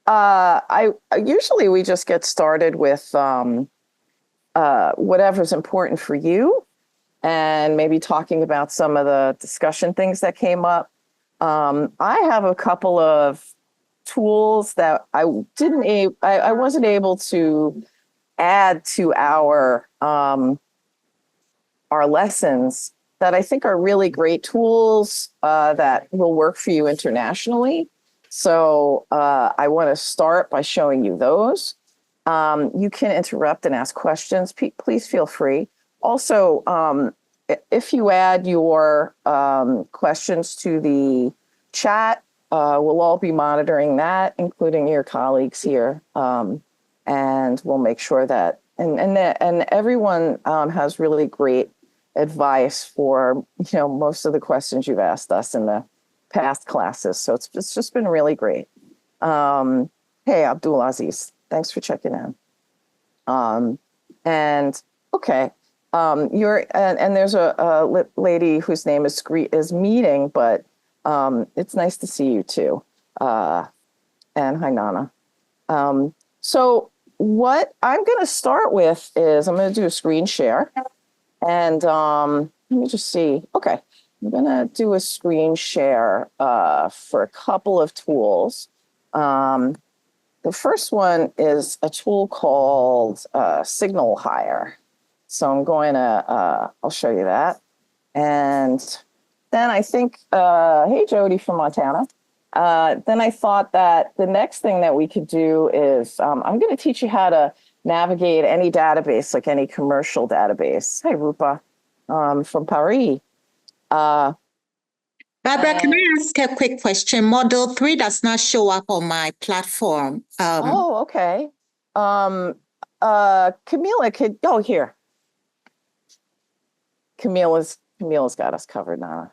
Usually we just get started with whatever's important for you and maybe talking about some of the discussion things that came up. I have a couple of tools that I wasn't able to add to our lessons that I think are really great tools that will work for you internationally. So I want to start by showing you those. You can interrupt and ask questions. Please feel free. Also, if you add your questions to the chat, we'll all be monitoring that, including your colleagues here. And we'll make sure that, and everyone has really great advice for, most of the questions you've asked us in the past classes. So it's just been really great. Hey, Abdul Aziz, thanks for checking in. And okay, and there's a lady whose name is Meeting, but it's nice to see you too. And hi, Nana. So what I'm going to start with is I'm going to do a screen share. And let me just see. Okay, I'm going to do a screen share for a couple of tools. The first one is a tool called Signal Hire. So I'm going to, I'll show you that. And then I think, hey, Jody from Montana. Then I thought that the next thing that we could do is I'm going to teach you how to navigate any database, like any commercial database. Hi, Rupa, from Paris. Barbara, can I ask a quick question? Model 3 does not show up on my platform. Okay. Camila could go here. Camila's got us covered now.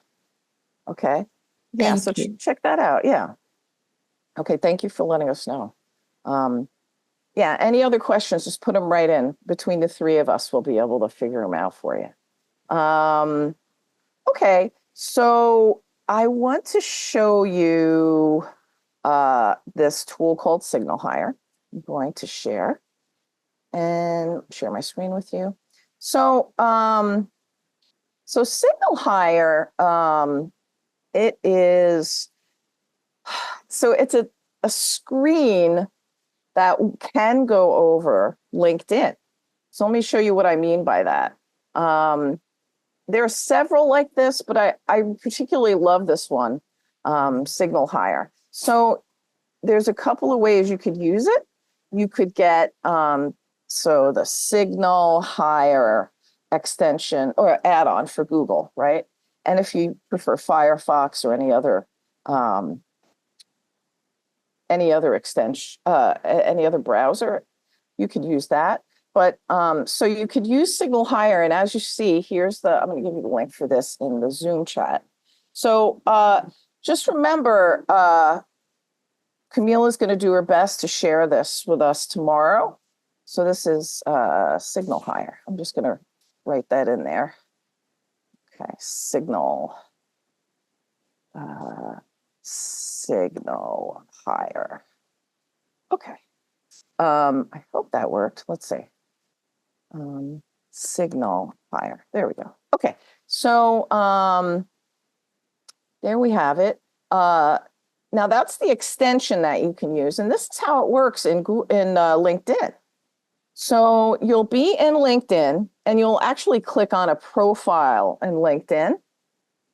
Okay. Yeah, so check that out. Yeah. Okay, thank you for letting us know. Yeah, any other questions, just put them right in. Between the three of us, we'll be able to figure them out for you. Okay, so I want to show you this tool called Signal Hire. I'm going to share my screen with you. So, Signal Hire, it's a screen that can go over LinkedIn. So let me show you what I mean by that. There are several like this, but I particularly love this one, Signal Hire. So there's a couple of ways you could use it. You could get, so the Signal Hire extension or add-on for Google, right? And if you prefer Firefox or any other extension, any other browser, you could use that. But so you could use Signal Hire, and as you see, I'm going to give you the link for this in the Zoom chat. So just remember, Camila's going to do her best to share this with us tomorrow. So this is Signal Hire. I'm just going to write that in there. Okay, Signal Hire. Okay. I hope that worked. Let's see. Signal Hire. There we go. Okay. So there we have it. Now that's the extension that you can use, and this is how it works in LinkedIn. So you'll be in LinkedIn, and you'll actually click on a profile in LinkedIn,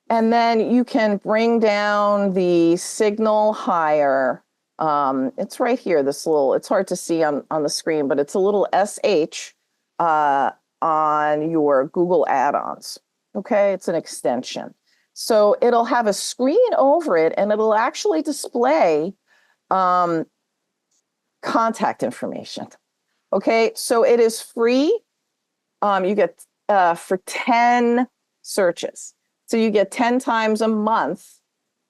and then you can bring down the Signal Hire. It's right here, it's hard to see on the screen, but it's a little SH on your Google add-ons. Okay, it's an extension. So it'll have a screen over it, and it'll actually display contact information. Okay, so it is free. You get for 10 searches. So you get 10 times a month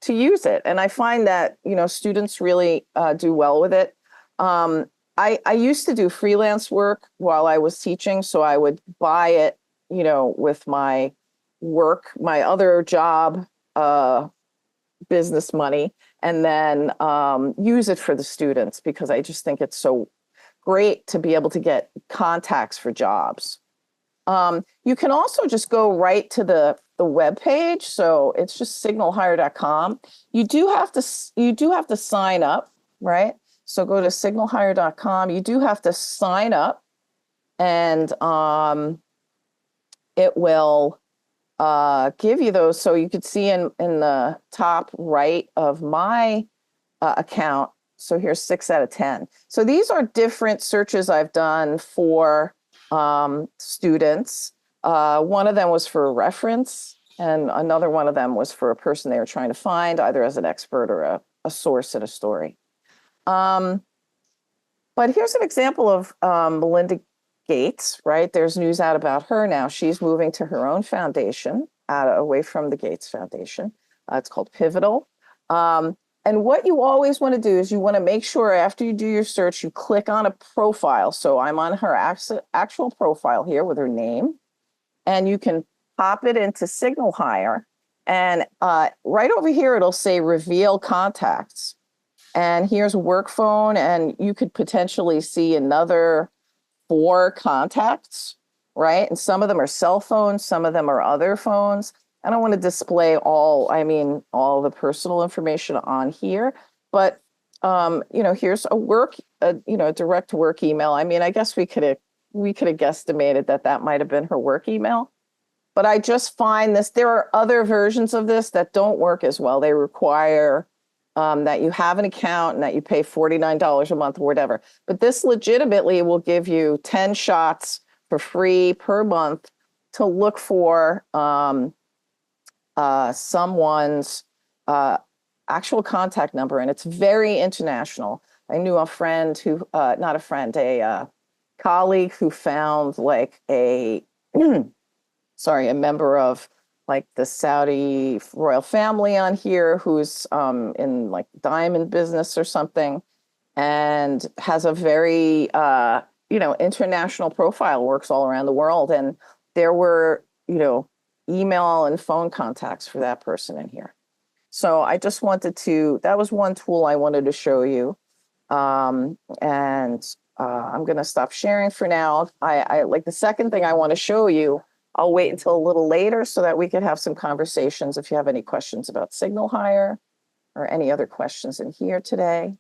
to use it. And I find that, students really do well with it. I used to do freelance work while I was teaching, so I would buy it, with my work, my other job, business money. and then use it for the students because I just think it's so great to be able to get contacts for jobs. You can also just go right to the web page. So it's just signalhire.com. You do have to sign up, right? So go to signalhire.com. You do have to sign up, and it will give you those. So you could see in the top right of my account. So here's 6 out of 10. So these are different searches I've done for students. One of them was for a reference, and another one of them was for a person they were trying to find, either as an expert or a source in a story. But here's an example of Melinda Gates, right? There's news out about her now. She's moving to her own foundation, away from the Gates Foundation. It's called Pivotal. And what you always want to do is you want to make sure after you do your search, you click on a profile. So I'm on her actual profile here with her name, and you can pop it into Signal Hire. And right over here, it'll say reveal contacts. And here's a work phone, and you could potentially see another 4 contacts, right? And some of them are cell phones, some of them are other phones. I don't want to display all the personal information on here, but here's a direct work email. I mean, I guess we could have guesstimated that might have been her work email, but I just find there are other versions of this that don't work as well. They require that you have an account and that you pay $49 a month or whatever. But this legitimately will give you 10 shots for free per month to look for someone's actual contact number, and it's very international. I knew a friend who, not a friend, a colleague who found like a member of like the Saudi royal family on here who's in like diamond business or something, and has a very international profile, works all around the world, and there were email and phone contacts for that person in here. So I just wanted that was one tool I wanted to show you. And I'm going to stop sharing for now. I like the second thing I want to show you. I'll wait until a little later so that we could have some conversations if you have any questions about Signal Hire or any other questions in here today.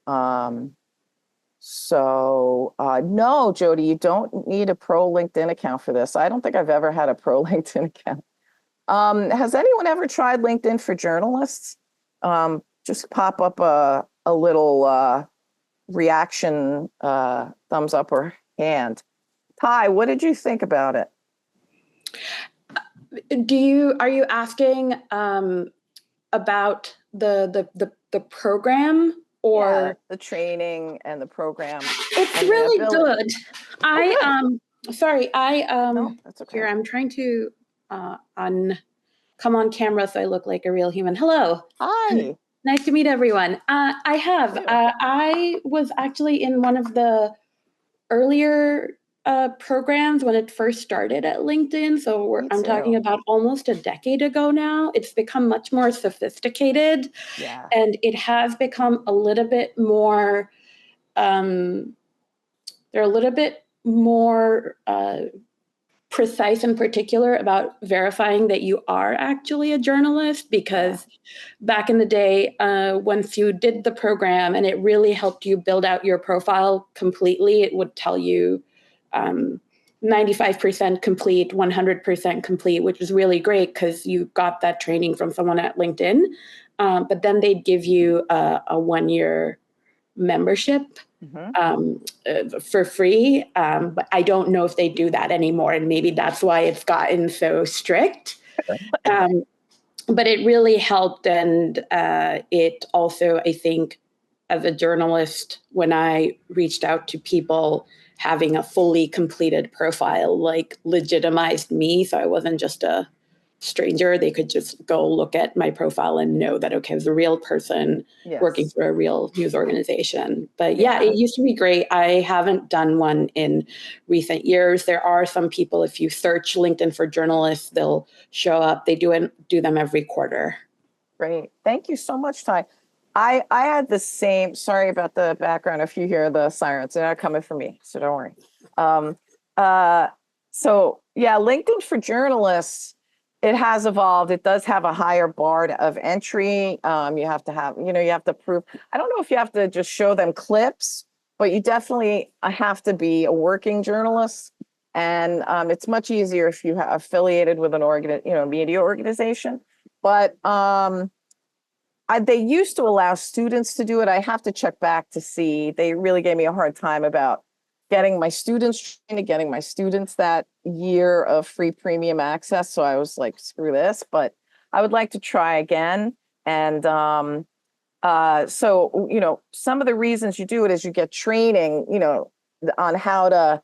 No, Jody, you don't need a pro LinkedIn account for this. I don't think I've ever had a pro LinkedIn account. Has anyone ever tried LinkedIn for journalists? Just pop up a little reaction, thumbs up or hand. Ty, what did you think about it? Are you asking about the program or the training and the program? It's really good. Sorry, No, that's okay. Here I'm trying to come on camera so I look like a real human. Hello. Hi. Nice to meet everyone. I was actually in one of the earlier programs when it first started at LinkedIn. So I'm talking about almost a decade ago now. It's become much more sophisticated, and it has become a little bit more. They're a little bit more precise and particular about verifying that you are actually a journalist, because back in the day, once you did the program and it really helped you build out your profile completely, it would tell you 95% complete, 100% complete, which is really great because you got that training from someone at LinkedIn. But then they'd give you a 1-year membership for free. But I don't know if they do that anymore. And maybe that's why it's gotten so strict. But it really helped. And it also, I think, as a journalist, when I reached out to people, having a fully completed profile like legitimized me. So I wasn't just a stranger. They could just go look at my profile and know that, okay, I was a real person working for a real news organization. But it used to be great. I haven't done one in recent years. There are some people, if you search LinkedIn for journalists, they'll show up. They do them every quarter. Great. Thank you so much, Ty. I had the same, sorry about the background. If you hear the sirens, they're not coming for me, so don't worry. Um, uh, so yeah, LinkedIn for journalists, it has evolved. It does have a higher bar of entry. You have to have, you have to prove, I don't know if you have to just show them clips, but you definitely have to be a working journalist. And it's much easier if you have affiliated with an media organization. But they used to allow students to do it. I have to check back to see. They really gave me a hard time about getting my students that year of free premium access. So I was like, screw this, but I would like to try again. And so, some of the reasons you do it is you get training, on how to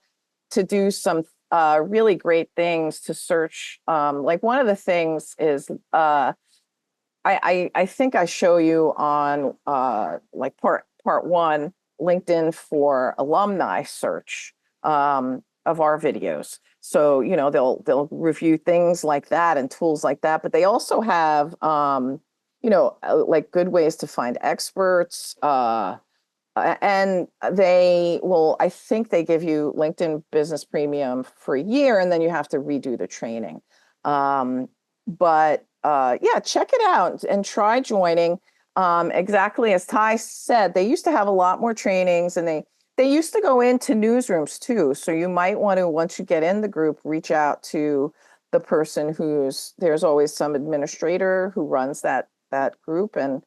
do some really great things to search. Like one of the things is I think I show you on like part one, LinkedIn for alumni search of our videos. So they'll review things like that and tools like that, but they also have like good ways to find experts. And I think they give you LinkedIn Business Premium for a year, and then you have to redo the training. But yeah, check it out and try joining. Exactly as Ty said, they used to have a lot more trainings, and they used to go into newsrooms too. So you might want to, once you get in the group, reach out to the person there's always some administrator who runs that group, and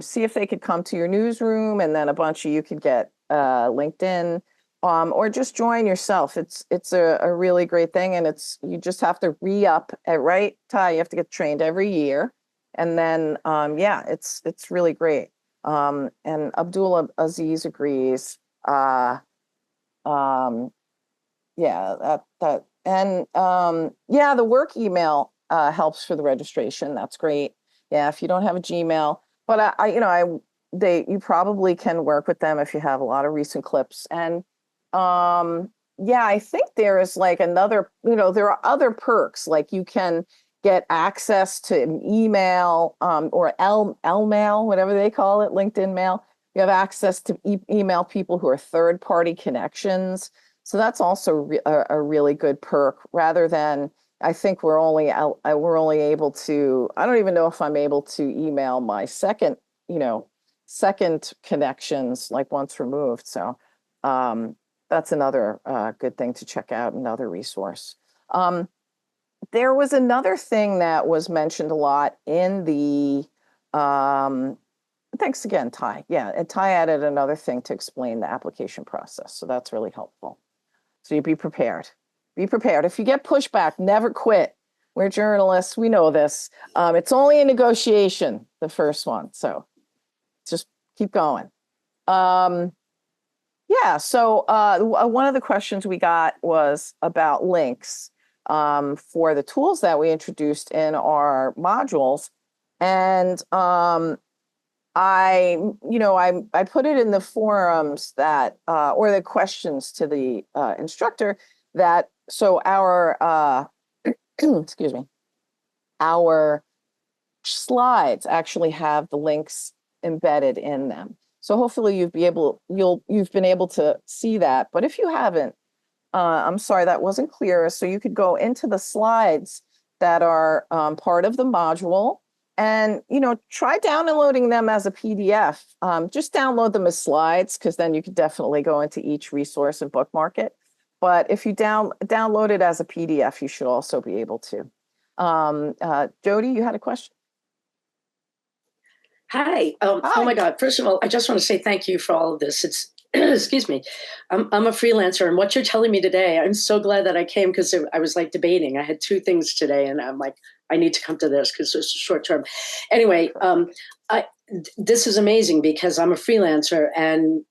see if they could come to your newsroom, and then a bunch of you could get LinkedIn. Or just join yourself. It's a really great thing, and you just have to re-up right, Ty. You have to get trained every year, and then yeah, it's really great. And Abdul Aziz agrees. Yeah, that and yeah, the work email helps for the registration. That's great. Yeah, if you don't have a Gmail, but you probably can work with them if you have a lot of recent clips. And yeah, I think there is like another, there are other perks, like you can get access to an email or L mail, whatever they call it, LinkedIn mail. You have access to email people who are third-party connections. So that's also a really good perk, rather than, I think we're only able to, I don't even know if I'm able to email my second connections like once removed. So that's another good thing to check out, another resource. There was another thing that was mentioned a lot in the, thanks again, Ty. Yeah, and Ty added another thing to explain the application process. So that's really helpful. So you be prepared. Be prepared. If you get pushback, never quit. We're journalists. We know this. It's only a negotiation, the first one. So just keep going. Yeah, so one of the questions we got was about links for the tools that we introduced in our modules. And I put it in the forums that, or the questions to the instructor, that, so our, excuse me, our slides actually have the links embedded in them. So hopefully you've been able to see that. But if you haven't, I'm sorry, that wasn't clear. So you could go into the slides that are part of the module, and try downloading them as a PDF. Just download them as slides, because then you could definitely go into each resource and bookmark it. But if you download it as a PDF, you should also be able to. Jody, you had a question? Hi. Hi. Oh my God. First of all, I just want to say thank you for all of this. It's, excuse me, I'm a freelancer, and what you're telling me today, I'm so glad that I came, because I was like debating. I had two things today, and I'm like, I need to come to this because it's short term. Anyway, this is amazing, because I'm a freelancer, and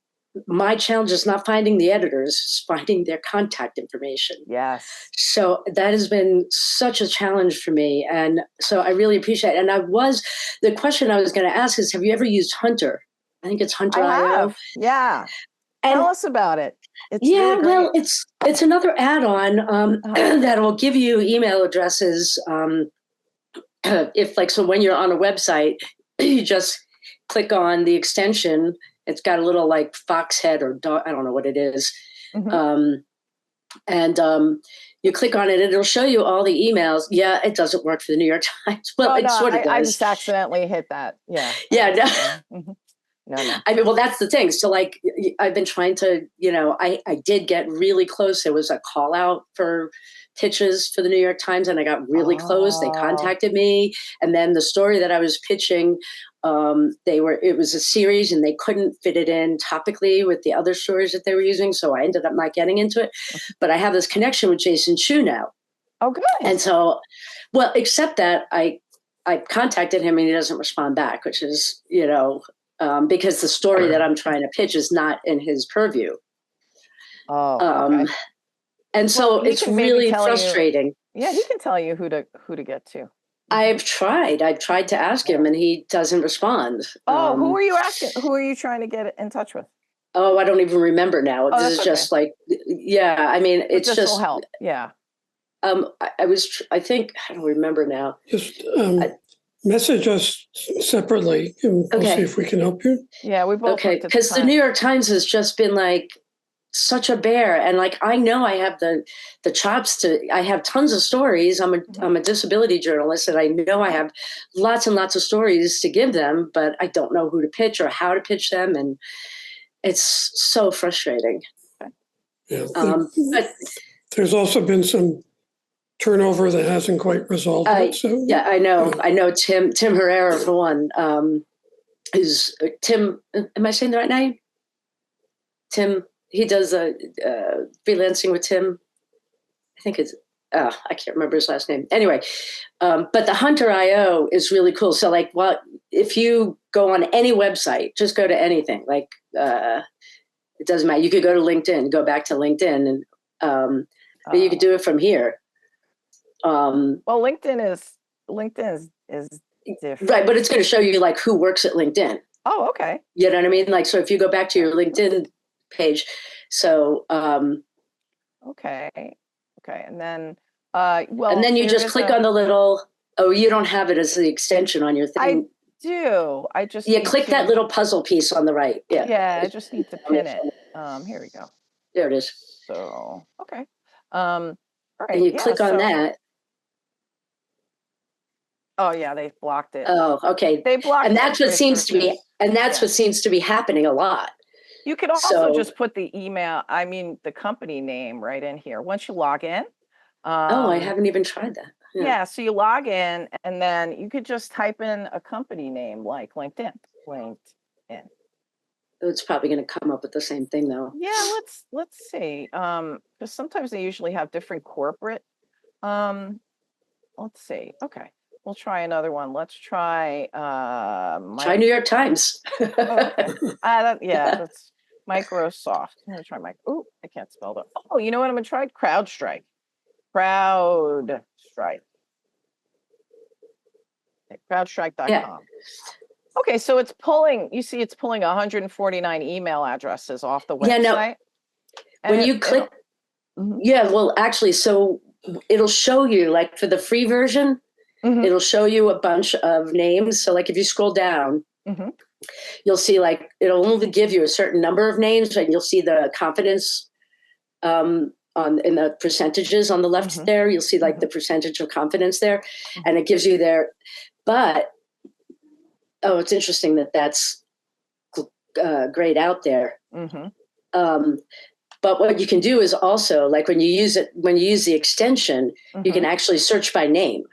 my challenge is not finding the editors, it's finding their contact information. Yes. So that has been such a challenge for me. And so I really appreciate it. And the question I was going to ask is, have you ever used Hunter? I think it's Hunter.io. I have. Yeah. Tell us about it. It's yeah, really well, it's another add-on that will give you email addresses. If, like, so when you're on a website, you just click on the extension. It's got a little like fox head or dog, I don't know what it is. Mhm. You click on it, it'll show you all the emails. Yeah, it doesn't work for the New York Times. Well, Oh, it no, sort of I does. just accidentally hit that. Yeah. Yeah, no. Mhm. No. I mean, well, that's the thing. So like, I've been trying to, I did get really close. There was a call out for pitches for the New York Times and I got really close. They Oh. contacted me. And then the story that I was pitching, it was a series and they couldn't fit it in topically with the other stories that they were using. So I ended up not getting into it, but I have this connection with Jason Chu now. Oh, good. And so, well, except that I contacted him and he doesn't respond back, which is, because the story that I'm trying to pitch is not in his purview. Oh, okay. And so Well, he it's can maybe really tell you- frustrating. Yeah, he can tell you who to get to. I've tried to ask him and he doesn't respond. Oh, who are you asking? Who are you trying to get in touch with? Oh, I don't even remember now. Oh, This is that's just like, yeah, I mean, But it's this just, will help. Yeah. I think, I don't remember now. Just message us separately and we'll Okay. see if we can help you. Yeah, we both Okay, looked at because the New York Times has just been like such a bear, and like I know I have the chops to. I have tons of stories. I'm a disability journalist, and I know I have lots and lots of stories to give them, but I don't know who to pitch or how to pitch them, and it's so frustrating. Yeah. But There's also been some turnover that hasn't quite resolved yet. So yeah, I know Tim Herrera for one. Is Tim? Am I saying the right name? Tim. He does freelancing with Tim. I think it's, I can't remember his last name. Anyway, but the Hunter IO is really cool. So like, if you go on any website, just go to anything, like, it doesn't matter. You could go to LinkedIn, go back to LinkedIn and, but you could do it from here. Well, LinkedIn is different. Right. But it's going to show you like who works at LinkedIn. Oh, okay. You know what I mean? Like, so if you go back to your LinkedIn page, so, Okay. And then, and then you just click on the little, you don't have it as the extension on your thing. I just Yeah, need click to- that little puzzle piece on the right. Yeah. Yeah, I just need to pin it. Here we go. There it is. So, okay. All right. And you yeah, click on so- that. Oh yeah, they blocked it. Oh, okay. They blocked And that's what seems to be, searches. and that's Yeah. what seems to be happening a lot. You could also So- just put the email, the company name right in here. Once you log in. I haven't even tried that. Yeah, so you log in and then you could just type in a company name like LinkedIn. It's probably going to come up with the same thing though. Yeah, let's see. Because sometimes they usually have different corporate. Let's see. Okay, we'll try another one. Let's try. Try New York Times. Okay. That's Microsoft. I'm gonna try Oh, I can't spell that. Oh, you know what? I'm gonna try CrowdStrike. CrowdStrike. Okay, CrowdStrike.com. Yeah. Okay, so it's pulling. You see, it's pulling 149 email addresses off the website. Yeah, no. When you click, yeah, well, actually, so it'll show you like for the free version, it'll show you a bunch of names. So like if you scroll down, you'll see like it'll only give you a certain number of names, and you'll see the confidence in the percentages on the left there. You'll see like the percentage of confidence there, and it gives you their. But it's interesting that that's grayed out there. But what you can do is also like when you use the extension, you can actually search by name,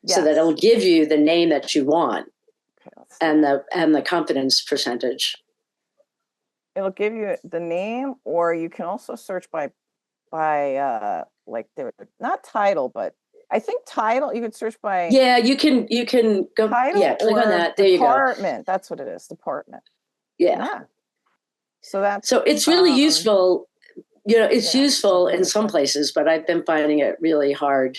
so that it'll give you the name that you want and the confidence percentage. It'll give you the name, or you can also search by like not title, but I think title. You could search by you can go title click on that. There department. you go. That's what it is. Department. Yeah. So it's really useful. It's useful in some places, but I've been finding it really hard.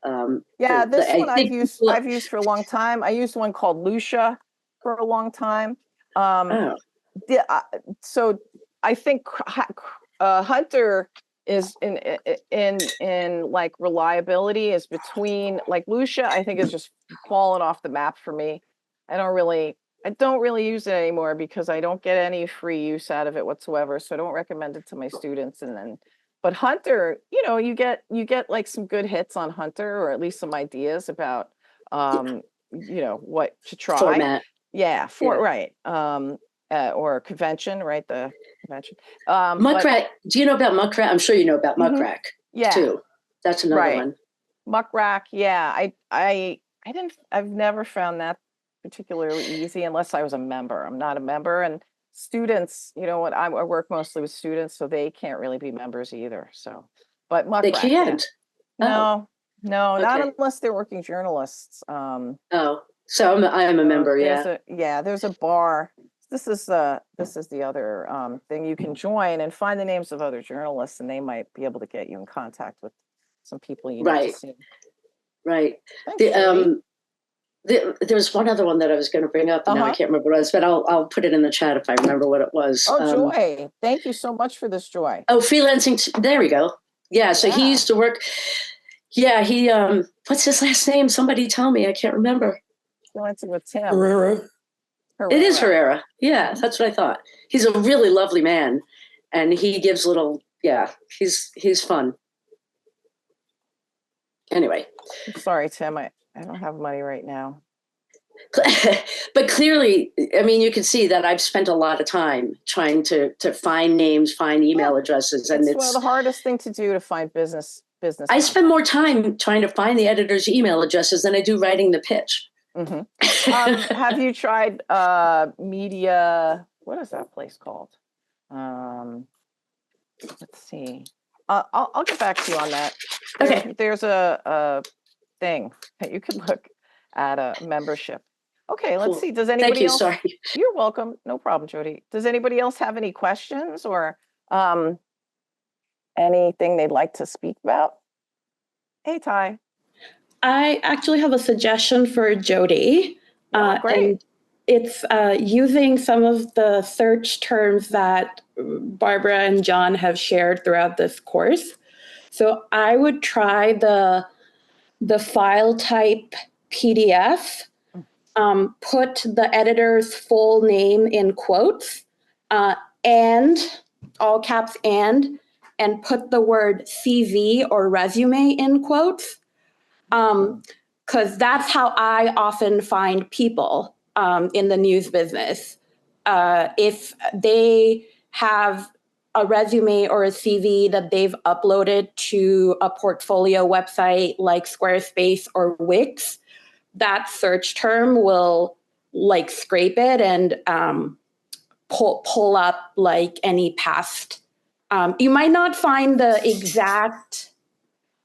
This one I've used for a long time. I used one called Lucia for a long time. So I think Hunter is in like reliability is between like Lucia. I think is just fallen off the map for me. I don't really I don't really use it anymore because I don't get any free use out of it whatsoever. So I don't recommend it to my students. But Hunter, you get like some good hits on Hunter, or at least some ideas about, what to try. Format. Yeah, Yeah. right. Or convention, right? The convention. Muck Rack. Do you know about Muck Rack? I'm sure you know about Muck Rack Yeah. too. That's another Right. one. Muck Rack. Yeah, I've never found that particularly easy unless I was a member. I'm not a member, and students, I work mostly with students, so they can't really be members either. So, but Muck They Rack, can't. no, not Okay. unless they're working journalists. Oh, so I am a member. Yeah. There's a bar. This is the other thing you can join and find the names of other journalists, and they might be able to get you in contact with some people you need to Right. see. Right. Thanks, Jody. There's one other one that I was going to bring up, and now I can't remember what it was, but I'll put it in the chat if I remember what it was. Oh, Joy. Thank you so much for this, Joy. Oh, freelancing. There we go. Yeah. So he used to work. Yeah. He, what's his last name? Somebody tell me. I can't remember. Freelancing with Tim. Herrera. It is Herrera. Yeah. That's what I thought. He's a really lovely man, and he gives he's fun. Anyway. Sorry, Tim. I don't have money right now. But clearly, I mean, you can see that I've spent a lot of time trying to find names, find email addresses, and it's one of the hardest thing to do to find business. I spend more time trying to find the editor's email addresses than I do writing the pitch. Mm-hmm. Have you tried media? What is that place called? Let's see. I'll get back to you on that. Okay. There's a thing that you can look at a membership. Okay, let's see. Does anybody else? Sorry. You're welcome. No problem, Jody. Does anybody else have any questions or anything they'd like to speak about? Hey, Ty. I actually have a suggestion for Jody. Great. And it's using some of the search terms that Barbara and John have shared throughout this course. So I would try the file type PDF, put the editor's full name in quotes, and all caps and put the word CV or resume in quotes. Because that's how I often find people in the news business. If they have a resume or a CV that they've uploaded to a portfolio website like Squarespace or Wix, that search term will like scrape it and pull up like any past. You might not find the exact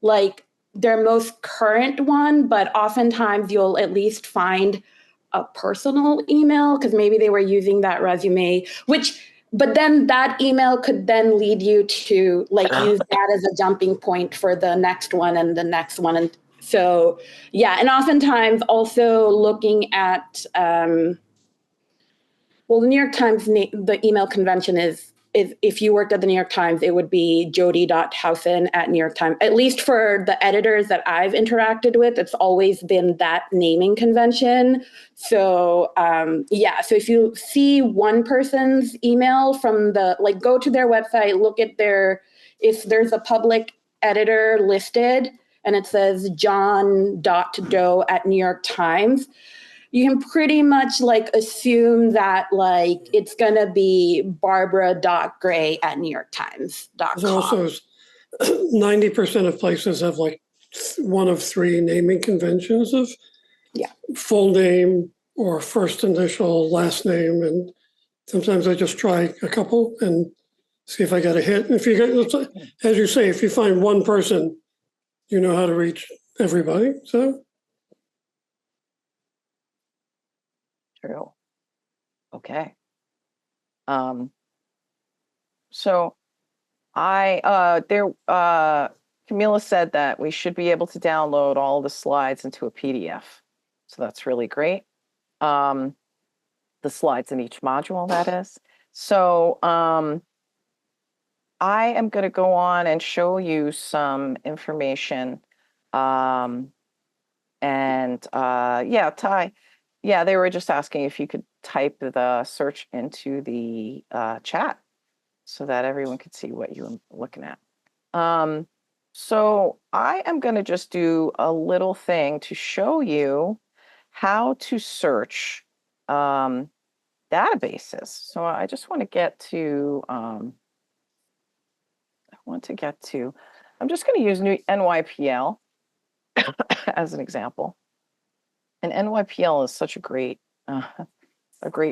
like their most current one, but oftentimes you'll at least find a personal email because maybe they were using that resume, but then that email could then lead you to like use that as a jumping point for the next one and the next one. And so, yeah. And oftentimes also looking at, the New York Times, the email convention is if you worked at the New York Times, it would be jody.housen@New York Times. At least for the editors that I've interacted with, it's always been that naming convention. So so if you see one person's email from go to their website, look at if there's a public editor listed and it says john.doe@New York Times, you can pretty much assume that it's going to be barbara.gray@NewYorkTimes.com. Also, 90% of places have one of three naming conventions of full name or first initial, last name. And sometimes I just try a couple and see if I get a hit. And if you get, as you say, if you find one person, you know how to reach everybody. So. True. Okay. So Camila said that we should be able to download all the slides into a PDF. So that's really great. The slides in each module, that is. So I am going to go on and show you some information. Ty, yeah, they were just asking if you could type the search into the chat so that everyone could see what you're looking at. So I am going to just do a little thing to show you how to search databases. So I just want to get to, I'm just going to use NYPL as an example. And NYPL is such a great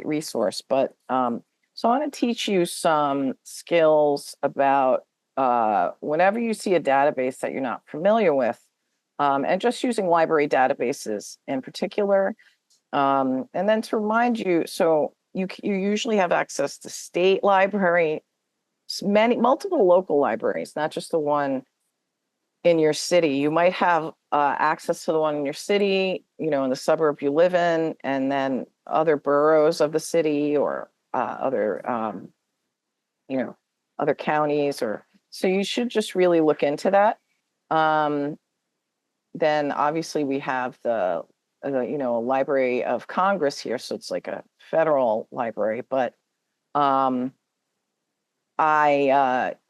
resource, but so I want to teach you some skills about whenever you see a database that you're not familiar with, and just using library databases in particular. And then to remind you, so you usually have access to state library, multiple local libraries, not just the one in your city. You might have access to the one in your city, in the suburb you live in, and then other boroughs of the city or other counties, so you should just really look into that. Then obviously we have the Library of Congress here, so it's like a federal library, but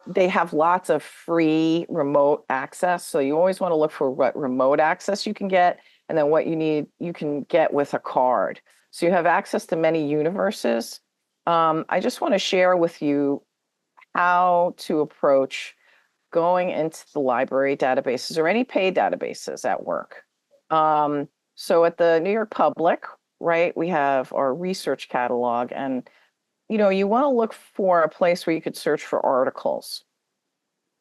they have lots of free remote access. So you always want to look for what remote access you can get, and then what you can get with a card. So you have access to many universes. I just want to share with you how to approach going into the library databases or any paid databases at work. So at the New York Public, right, we have our research catalog, and you want to look for a place where you could search for articles.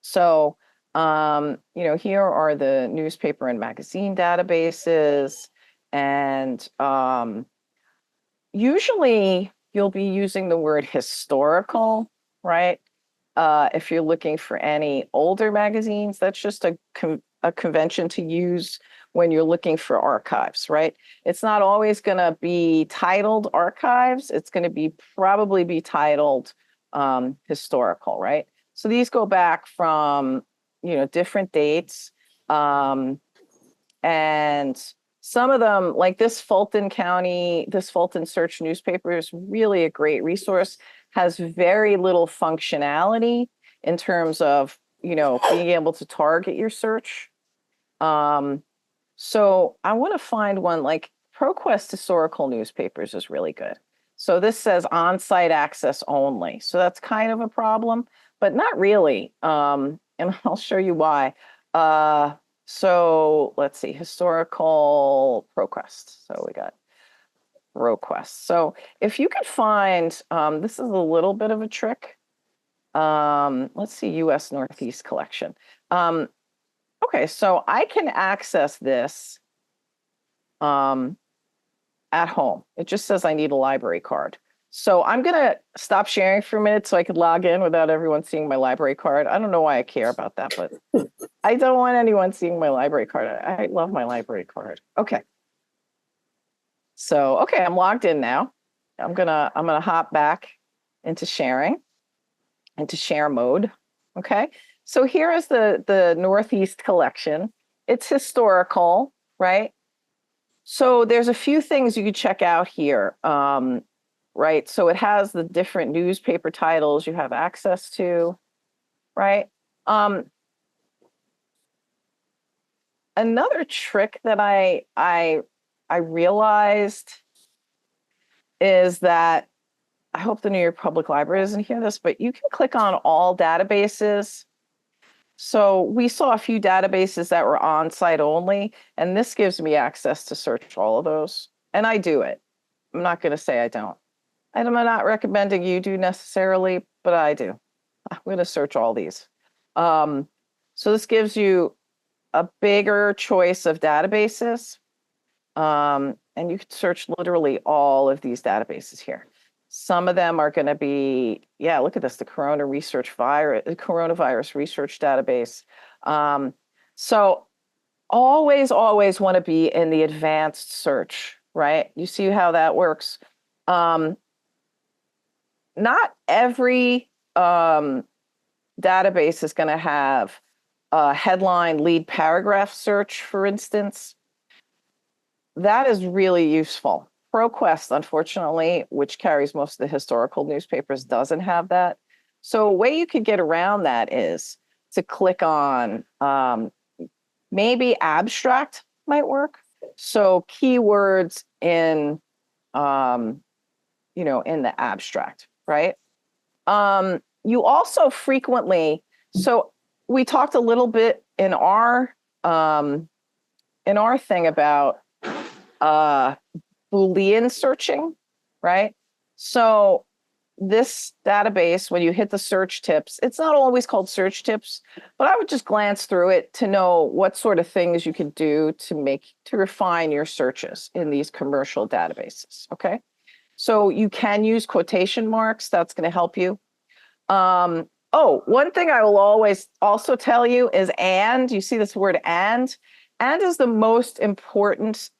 So, here are the newspaper and magazine databases, and usually you'll be using the word historical, right? If you're looking for any older magazines, that's just a convention to use when you're looking for archives, right? It's not always going to be titled archives. It's going to probably be titled historical, right? So these go back from, different dates. And some of them, like this Fulton Search newspaper, is really a great resource, has very little functionality in terms of, being able to target your search. So I want to find one like ProQuest Historical Newspapers is really good. So this says on-site access only. So that's kind of a problem, but not really. And I'll show you why. So let's see, historical ProQuest. So we got ProQuest. So if you could find, this is a little bit of a trick. Let's see, US Northeast collection. Okay, so I can access this at home. It just says I need a library card. So I'm going to stop sharing for a minute so I could log in without everyone seeing my library card. I don't know why I care about that, but I don't want anyone seeing my library card. I love my library card. Okay. So, okay, I'm logged in now. I'm gonna hop back into sharing, into share mode. Okay. So here is the Northeast collection. It's historical, right? So there's a few things you could check out here, right? So it has the different newspaper titles you have access to, right? Another trick that I realized is that, I hope the New York Public Library doesn't hear this, but you can click on all databases. So we saw a few databases that were on-site only, and this gives me access to search all of those. And I do it. I'm not going to say I don't. I'm not recommending you do necessarily, but I do. I'm going to search all these. So this gives you a bigger choice of databases. And you can search literally all of these databases here. Some of them are going to be, yeah, look at this, the coronavirus research database. So always want to be in the advanced search, right? You see how that works. Not every database is going to have a headline lead paragraph search, for instance. That is really useful. ProQuest, unfortunately, which carries most of the historical newspapers, doesn't have that. So a way you could get around that is to click on maybe abstract might work. So keywords in in the abstract, right? You also frequently, so we talked a little bit in our thing about Boolean searching, right? So this database, when you hit the search tips, it's not always called search tips, but I would just glance through it to know what sort of things you could do to refine your searches in these commercial databases, okay? So you can use quotation marks. That's going to help you. One thing I will always also tell you is and. You see this word and? And is the most important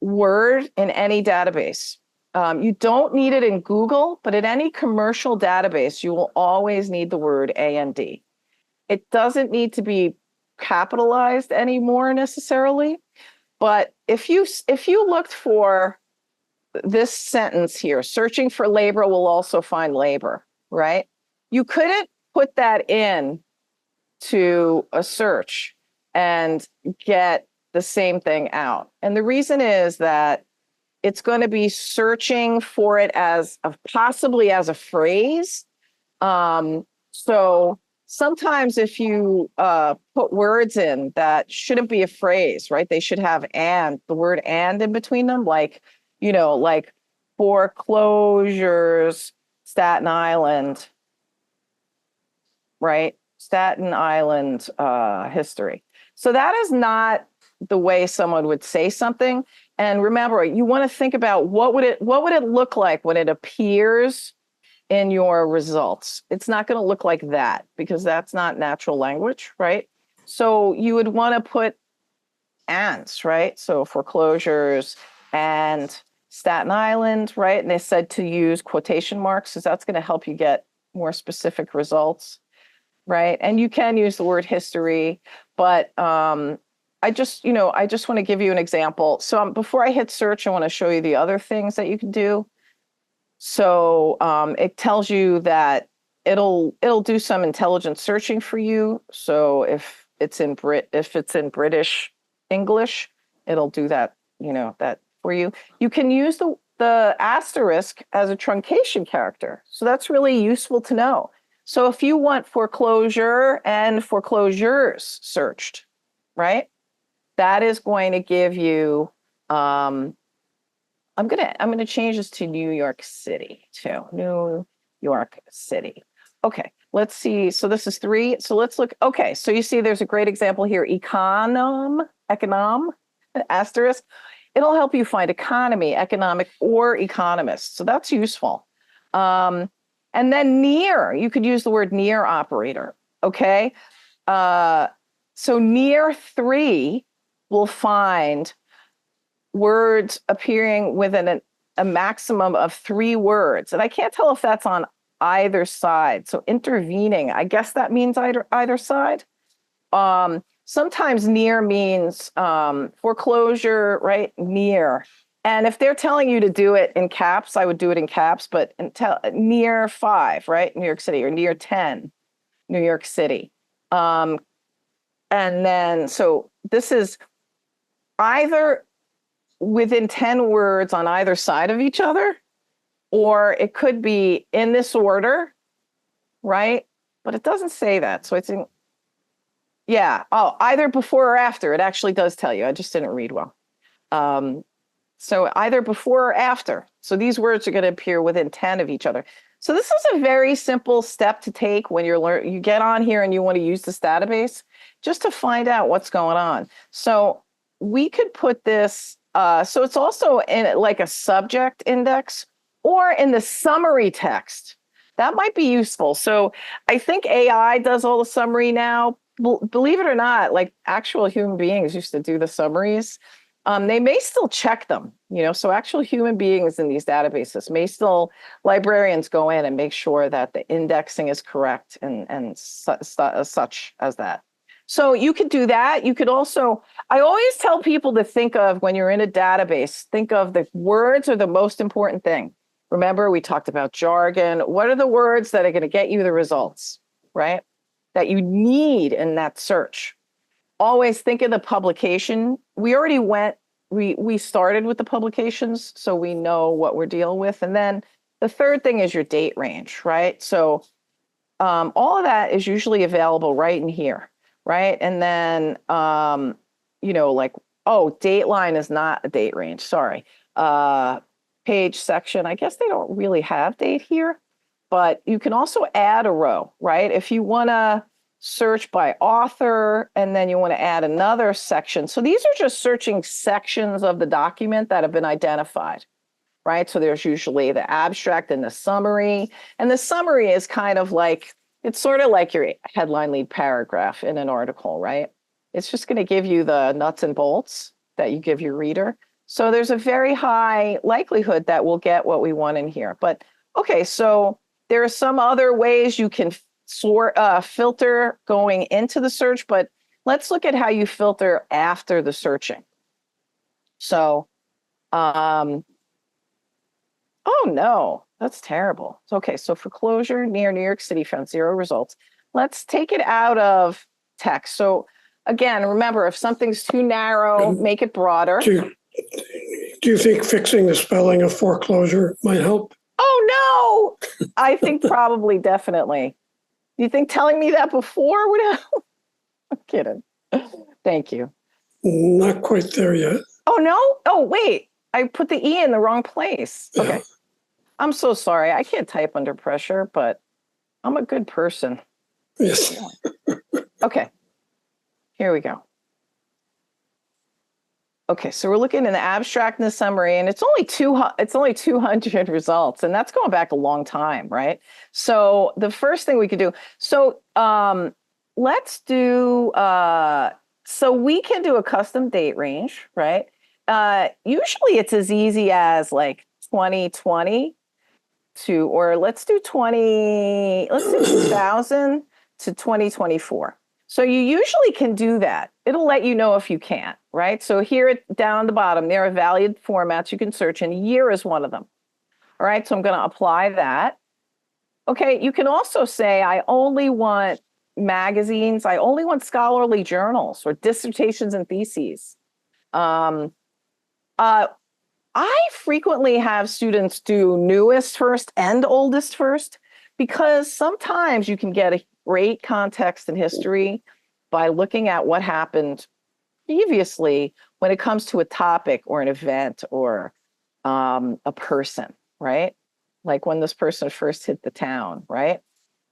word in any database. You don't need it in Google, but in any commercial database, you will always need the word and. It doesn't need to be capitalized anymore necessarily, but if you looked for this sentence here, searching for labor will also find labor, right? You couldn't put that in to a search and get the same thing out. And the reason is that it's going to be searching for it possibly as a phrase. So sometimes if you put words in that shouldn't be a phrase, right? They should have the word and in between them, like foreclosures, Staten Island, right? Staten Island history. So that is not the way someone would say something. And remember, you want to think about what would it look like when it appears in your results. It's not going to look like that because that's not natural language, right? So you would want to put ands, right? So foreclosures and Staten Island, right? And they said to use quotation marks because that's going to help you get more specific results, right? And you can use the word history, but I just want to give you an example. So before I hit search, I want to show you the other things that you can do. So it tells you that it'll do some intelligent searching for you. So if it's in British English, it'll do that, that for you. You can use the asterisk as a truncation character. So that's really useful to know. So if you want foreclosure and foreclosures searched, right? That is going to give you, I'm gonna change this to New York City too. New York City. Okay, let's see. So this is 3. So let's look. Okay, so you see there's a great example here. Econom, asterisk. It'll help you find economy, economic, or economist. So that's useful. And then near, you could use the word near operator. Okay. So near 3 will find words appearing within a maximum of 3 words. And I can't tell if that's on either side. So intervening, I guess that means either side. Sometimes near means foreclosure, right? Near. And if they're telling you to do it in caps, I would do it in caps, but near 5, right? New York City, or near 10, New York City. And then, so this is either within 10 words on either side of each other, or it could be in this order, right? But it doesn't say that. So it's either before or after. It actually does tell you. I just didn't read well. So either before or after. So these words are going to appear within 10 of each other. So this is a very simple step to take when you get on here and you want to use this database, just to find out what's going on. So we could put this, so it's also in like a subject index or in the summary text. That might be useful. So I think AI does all the summary now. Believe it or not, like actual human beings used to do the summaries. They may still check them, so actual human beings in these databases librarians go in and make sure that the indexing is correct and such as that. So you could do that. You could also, I always tell people to think of when you're in a database, think of the words are the most important thing. Remember, we talked about jargon. What are the words that are going to get you the results, right? That you need in that search. Always think of the publication. We already we started with the publications, so we know what we're dealing with. And then the third thing is your date range, right? So all of that is usually available right in here, right? And then, like, oh, Dateline is not a date range, sorry. Page section, I guess they don't really have date here, but you can also add a row, right? If you want to search by author and then you want to add another section. So these are just searching sections of the document that have been identified, right? So there's usually the abstract and the summary. And the summary is kind of like, it's sort of like your headline lead paragraph in an article, right? It's just going to give you the nuts and bolts that you give your reader. So there's a very high likelihood that we'll get what we want in here. But okay, so there are some other ways you can filter going into the search, but let's look at how you filter after the searching. So, oh no, that's terrible. Okay, so foreclosure near New York City found 0 results. Let's take it out of text. So again, remember, if something's too narrow, make it broader. Do you think fixing the spelling of foreclosure might help? Oh no, I think probably, definitely. Do you think telling me that before would help? I'm kidding. Thank you. Not quite there yet. Oh no? Oh wait, I put the E in the wrong place. Yeah. Okay. I'm so sorry. I can't type under pressure, but I'm a good person. Yes. Okay. Here we go. Okay, so we're looking in the abstract and the summary, and it's only 200 results, and that's going back a long time, right? So the first thing we could do, so let's do, so we can do a custom date range, right? Usually it's as easy as like 2020 to, or let's do 2000 to 2024. So you usually can do that. It'll let you know if you can't, right? So here down the bottom, there are valid formats you can search, and year is one of them. All right, so I'm going to apply that. Okay, you can also say, I only want magazines, I only want scholarly journals or dissertations and theses. I frequently have students do newest first and oldest first, because sometimes you can get a great context and history by looking at what happened previously when it comes to a topic or an event or a person, right? Like when this person first hit the town, right?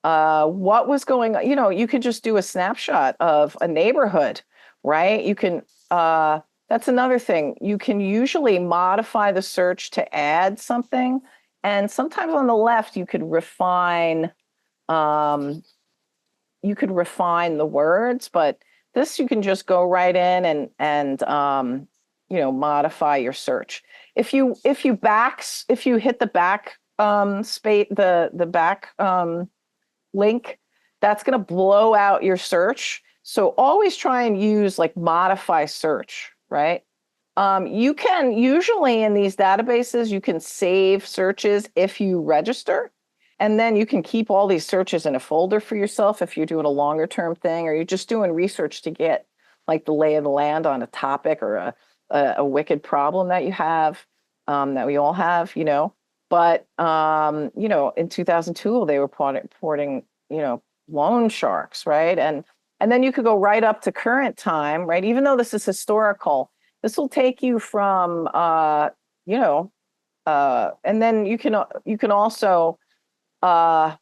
What was going on? You could just do a snapshot of a neighborhood, right? You can, that's another thing. You can usually modify the search to add something. And sometimes on the left, you could refine the words, but this you can just go right in and modify your search. If you hit the back the back link, that's going to blow out your search. So always try and use like modify search, right? You can usually in these databases, you can save searches if you register. And then you can keep all these searches in a folder for yourself if you're doing a longer term thing, or you're just doing research to get like the lay of the land on a topic or a wicked problem that you have, that we all have, But, in 2002, they were reporting, loan sharks, right? And then you could go right up to current time, right? Even though this is historical, this will take you from, and then you can also, and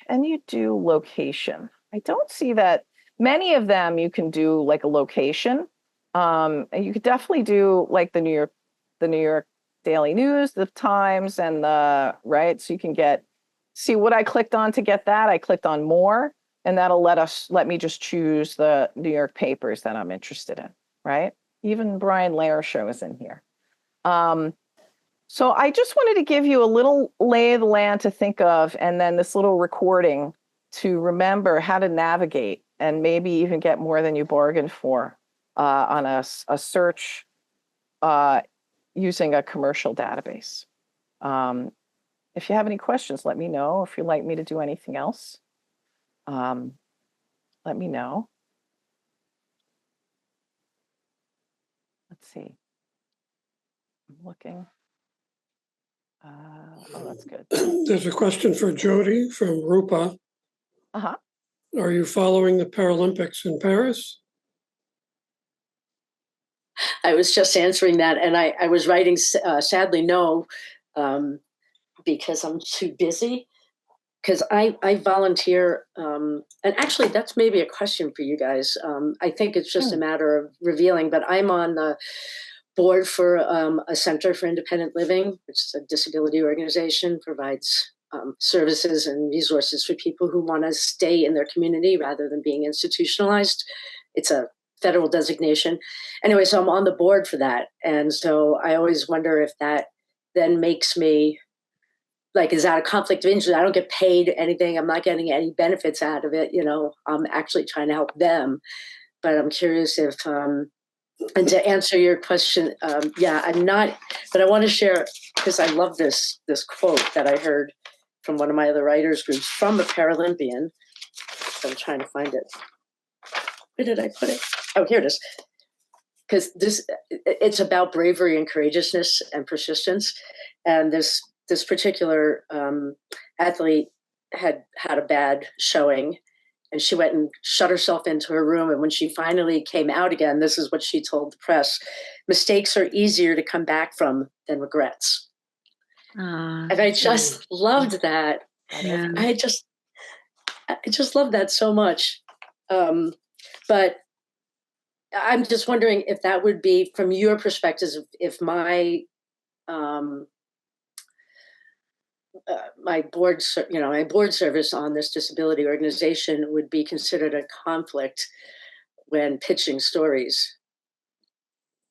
you do location. I don't see that many of them you can do like a location. And you could definitely do like the New York Daily News, the Times, and right. So you can see what I clicked on to get that. I clicked on more, and that'll let me just choose the New York papers that I'm interested in, right? Even Brian Lehrer show is in here. So I just wanted to give you a little lay of the land to think of, and then this little recording to remember how to navigate maybe even get more than you bargained for on a search using a commercial database. If you have any questions, let me know. If you'd like me to do anything else, let me know. Let's see. I'm looking. Oh, that's good. There's a question for Jody from Rupa. Uh-huh. Are you following the Paralympics in Paris? I was just answering that, and I was writing, sadly, no, because I'm too busy. Because I volunteer, and actually that's maybe a question for you guys. I think it's just a matter of revealing, but I'm on the board for a Center for Independent Living, which is a disability organization, provides services and resources for people who want to stay in their community rather than being institutionalized. It's a federal designation. Anyway, so I'm on the board for that. And so I always wonder if that then makes me, like, is that a conflict of interest? I don't get paid anything. I'm not getting any benefits out of it. You know, I'm actually trying to help them. But I'm curious if, and to answer your question, yeah, I'm not, but I want to share, because I love this quote that I heard from one of my other writers groups from a Paralympian. I'm trying to find it. Where did I put it? Oh, here it is. Because it's about bravery and courageousness and persistence. And this particular athlete had a bad showing, and she went and shut herself into her room. And when she finally came out again, this is what she told the press: mistakes are easier to come back from than regrets. And I just loved that. Yeah. I just love that so much. But I'm just wondering if that would be, from your perspective, if my my board service on this disability organization would be considered a conflict when pitching stories.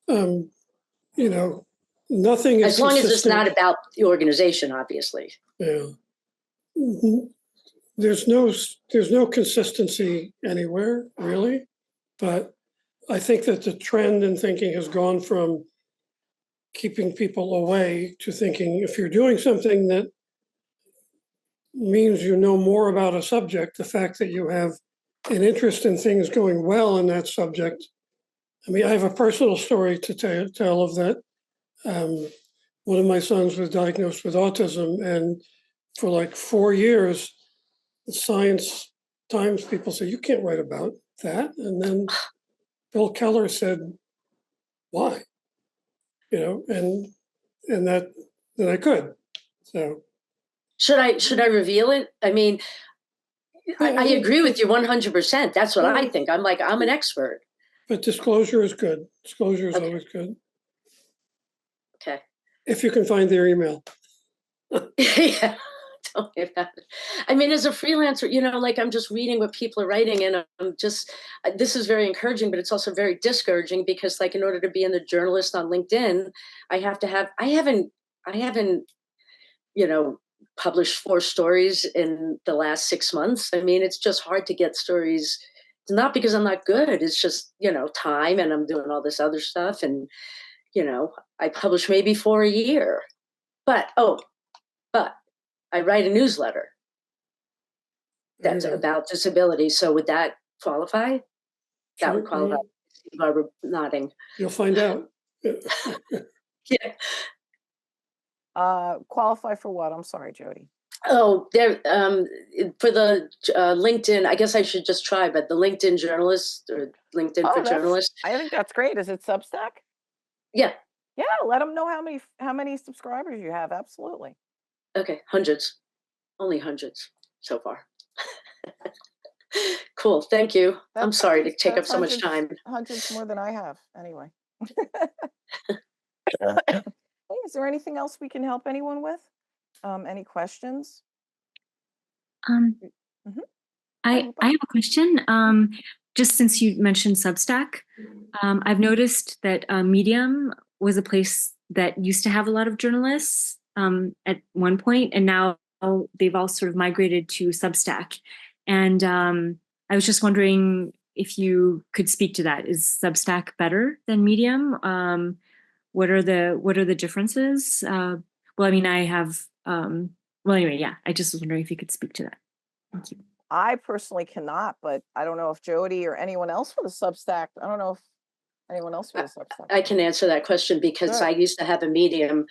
You know, nothing is as long as it's consistent. not about the organization, obviously. Yeah. There's no consistency anywhere, really. But I think that the trend in thinking has gone from keeping people away to thinking, if you're doing something that means you know more about a subject, the fact that you have an interest in things going well in that subject. I mean, I have a personal story to tell of that. One of my sons was diagnosed with autism, and for like 4 years, the Science Times people said, you can't write about that. And then Bill Keller said, why? You know, and that I could. So should I reveal it? I mean, I agree with you 100%. That's what I think. I'm an expert. But disclosure is good. Disclosure is always good. Okay. If you can find their email. Yeah. Tell me about it. I mean, as a freelancer, you know, like, I'm just reading what people are writing, and I'm just, this is very encouraging, but it's also very discouraging, because, like, in order to be in the journalist on LinkedIn, I haven't, you know, published 4 stories in the last 6 months. I mean, it's just hard to get stories. It's not because I'm not good. It's just, you know, time, and I'm doing all this other stuff. And, you know, I publish maybe 4 a year, but I write a newsletter that's about disability. So would that qualify? That would qualify. Barbara nodding. You'll find out. Yeah. Qualify for what? I'm sorry, Jody. Oh, there, for the LinkedIn, I guess I should just try, but the LinkedIn journalist, or LinkedIn for journalists. I think that's great. Is it Substack? Yeah. Yeah, let them know how many subscribers you have. Absolutely. Okay, hundreds. Only hundreds so far. Cool, thank you. I'm sorry to take up so much time. Hundreds more than I have, anyway. Hey, is there anything else we can help anyone with? Any questions? I have a question. Just since you mentioned Substack, I've noticed that Medium was a place that used to have a lot of journalists at one point, and now they've all sort of migrated to Substack. And I was just wondering if you could speak to that. Is Substack better than Medium? What are the differences? Well, I mean, I have. Well, anyway, yeah. I just was wondering if you could speak to that. Thank you. I personally cannot, but I don't know if Jody or anyone else with a Substack. I don't know if anyone else with a Substack. I can answer that question because Sure. I used to have a Medium,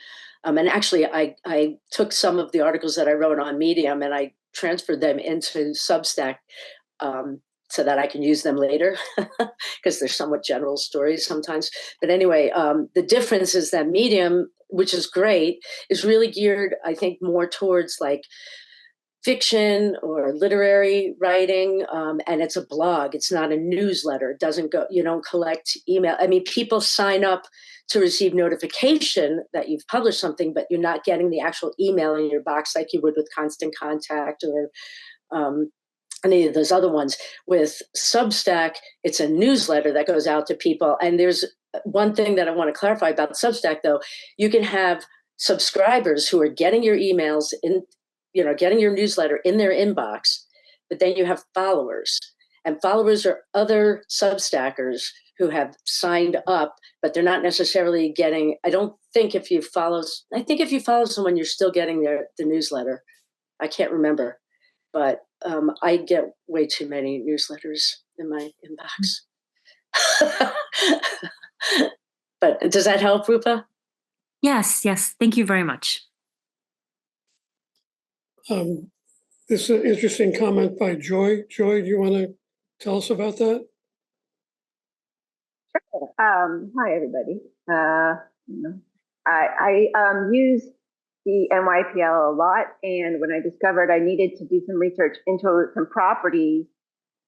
and actually I took some of the articles that I wrote on Medium and I transferred them into Substack so that I can use them later because they're somewhat general stories sometimes. But anyway, the difference is that Medium, which is great, is really geared, I think, more towards like fiction or literary writing, and it's a blog. It's not a newsletter. It doesn't go, you don't collect email. I mean, people sign up to receive notification that you've published something, but you're not getting the actual email in your box like you would with Constant Contact or any of those other ones. With Substack, it's a newsletter that goes out to people. And there's one thing that I want to clarify about Substack, though. You can have subscribers who are getting your emails in, getting your newsletter in their inbox, but then you have followers, and followers are other Substackers who have signed up, but they're not necessarily getting, I think if you follow someone, you're still getting the newsletter. I can't remember, but I get way too many newsletters in my inbox. But does that help, Rupa? Yes. Thank you very much. This is an interesting comment by Joy. Joy, do you want to tell us about that? Sure. Hi, everybody. I use the NYPL a lot, and when I discovered I needed to do some research into some properties,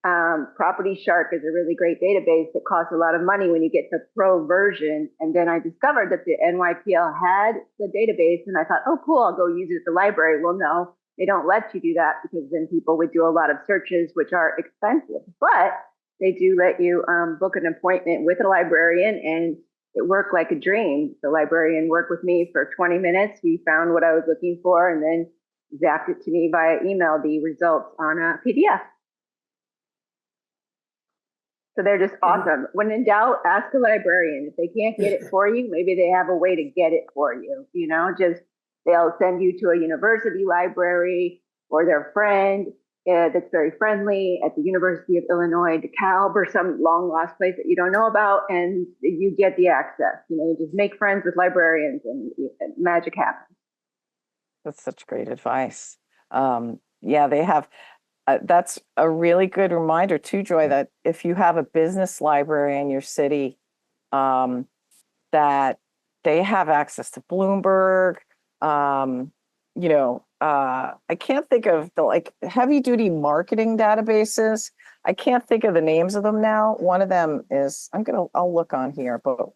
Property Shark is a really great database that costs a lot of money when you get the pro version. And then I discovered that the NYPL had the database, and I thought, oh, cool, I'll go use it at the library. Well, no, they don't let you do that because then people would do a lot of searches, which are expensive. But they do let you book an appointment with a librarian, and it worked like a dream. The librarian worked with me for 20 minutes. We found what I was looking for and then zapped it to me via email, the results on a PDF. So they're just awesome. When in doubt, ask a librarian. If they can't get it for you, maybe they have a way to get it for you. They'll send you to a university library or their friend that's very friendly at the University of Illinois, DeKalb, or some long lost place that you don't know about, and you get the access. Just make friends with librarians and magic happens. That's such great advice. Yeah, they have. That's a really good reminder too, Joy, that if you have a business library in your city, that they have access to Bloomberg. I can't think of the heavy duty marketing databases. I can't think of the names of them now. One of them is, I'll look on here, but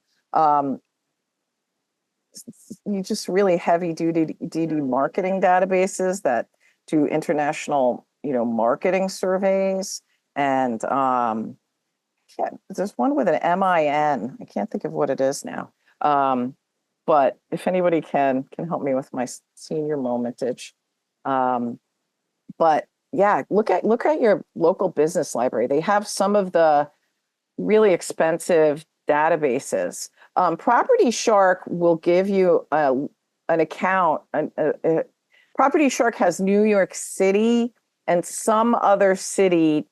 you just really heavy duty marketing databases that do international marketing surveys, and there's one with an MIN. I can't think of what it is now. But if anybody can help me with my senior momentage. But yeah, look at your local business library. They have some of the really expensive databases. Property Shark will give you an account. Property Shark has New York City and some other city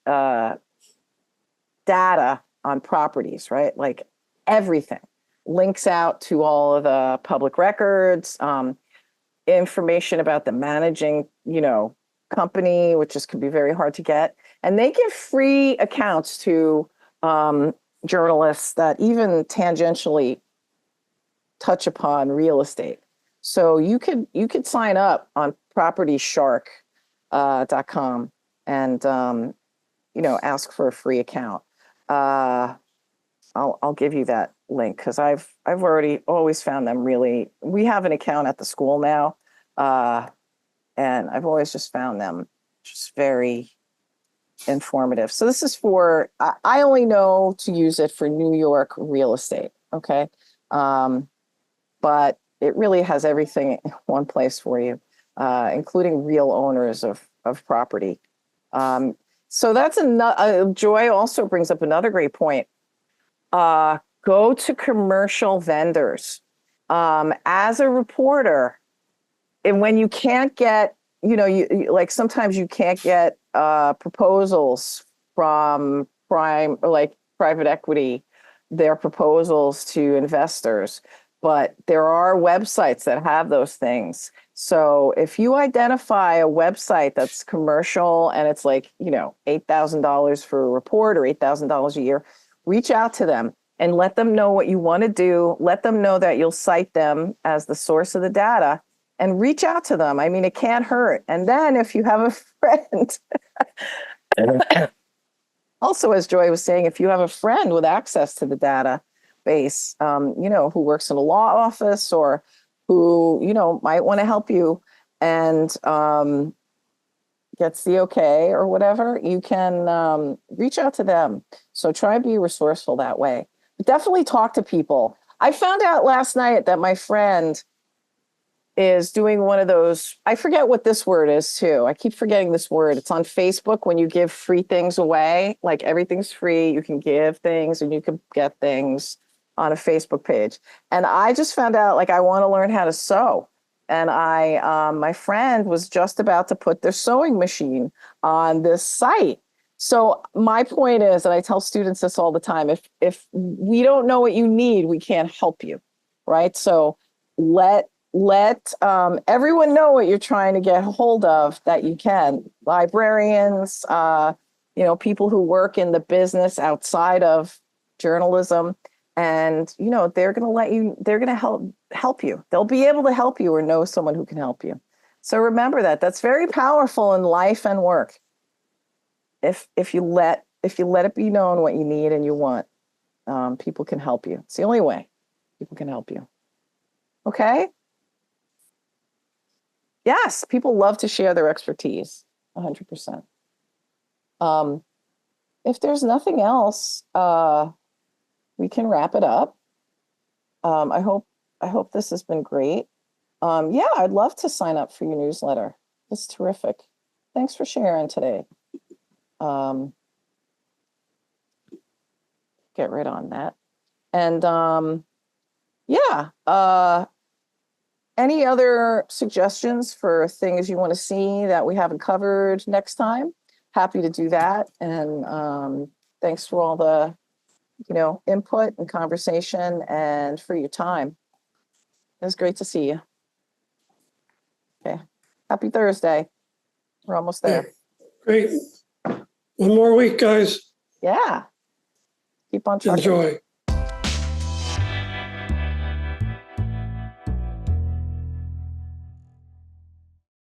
data on properties, right? Like everything. Links out to all of the public records, information about the managing, company, which can be very hard to get. And they give free accounts to journalists that even tangentially touch upon real estate. So you could sign up on PropertyShark.com and ask for a free account. I'll give you that link because I've always found them really. We have an account at the school now, and I've always just found them just very informative. So this is for I only know to use it for New York real estate. Okay, but it really has everything in one place for you, including real owners of property. So that's another, Joy also brings up another great point. Go to commercial vendors. As a reporter, and when you can't get, like sometimes you can't get proposals from prime or like private equity, their proposals to investors, but there are websites that have those things. So if you identify a website that's commercial and it's like, $8,000 for a report or $8,000 a year, reach out to them and let them know what you want to do. Let them know that you'll cite them as the source of the data and reach out to them. I mean, it can't hurt. And then if you have a friend, also, as Joy was saying, if you have a friend with access to the database, who works in a law office or who, might want to help you and gets the okay or whatever, you can reach out to them. So try and be resourceful that way. But definitely talk to people. I found out last night that my friend is doing one of those, I forget what this word is too. I keep forgetting this word. It's on Facebook when you give free things away, like everything's free. You can give things and you can get things on a Facebook page. And I just found out like I want to learn how to sew. And my friend was just about to put their sewing machine on this site. So my point is, and I tell students this all the time, if we don't know what you need, we can't help you, right? So let everyone know what you're trying to get hold of that you can. Librarians, people who work in the business outside of journalism, and they're going to help you. They'll be able to help you or know someone who can help you. So remember that. That's very powerful in life and work. If you let it be known what you need and you want, people can help you. It's the only way people can help you. Okay? Yes, people love to share their expertise, 100%. If there's nothing else, we can wrap it up. I hope this has been great. Yeah, I'd love to sign up for your newsletter. It's terrific. Thanks for sharing today. Get right on that. And any other suggestions for things you want to see that we haven't covered next time? Happy to do that. And thanks for all the, input and conversation and for your time. It was great to see you. Okay. Happy Thursday. We're almost there. Great. One more week, guys. Yeah. Keep on trucking. Enjoy.